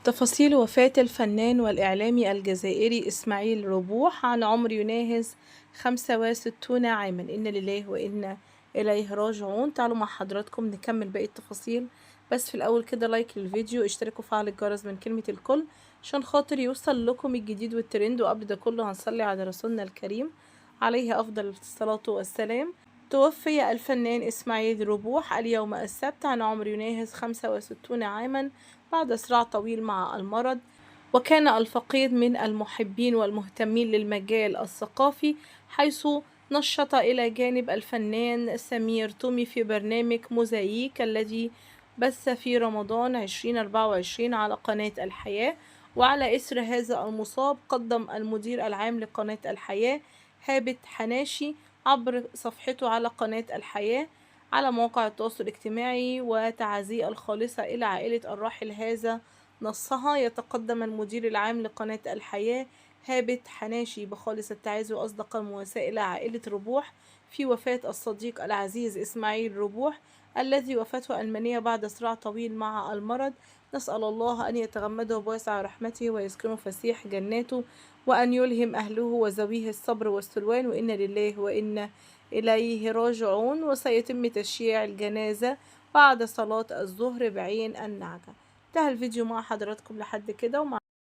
تفاصيل وفاة الفنان والإعلامي الجزائري إسماعيل ربوح عن عمر يناهز 65 عاما. إنا لله وإنا إليه راجعون. تعالوا مع حضراتكم نكمل باقي التفاصيل، بس في الأول كده لايك للفيديو، اشتركوا وفعل الجرس من كلمة الكل عشان خاطر يوصل لكم الجديد والترند. وقبل ده كله هنصلي على رسولنا الكريم عليه أفضل الصلاة والسلام. توفي الفنان إسماعيل ربوح اليوم السبت عن عمر يناهز 65 عاما بعد صراع طويل مع المرض، وكان الفقيد من المحبين والمهتمين للمجال الثقافي، حيث نشط إلى جانب الفنان سمير تومي في برنامج موزاييك الذي بث في رمضان 2024 على قناة الحياة. وعلى إثر هذا المصاب قدم المدير العام لقناة الحياة هابت حناشي عبر صفحته على قناة الحياة على مواقع التواصل الاجتماعي وتعازيه الخالصة إلى عائلة الراحل. هذا نصها: يتقدم المدير العام لقناة الحياة هابت حناشي بخالص التعازي وأصدق المواساة إلى عائلة ربوح في وفاة الصديق العزيز إسماعيل ربوح الذي وفاته المنية بعد صراع طويل مع المرض. نسأل الله أن يتغمده بواسع رحمته ويسكنه فسيح جناته، وأن يلهم أهله وذويه الصبر والسلوان. وإنا لله وإنا إليه راجعون. وسيتم تشييع الجنازة بعد صلاة الظهر بعين النعجة. انتهى الفيديو مع حضراتكم لحد كده، ومع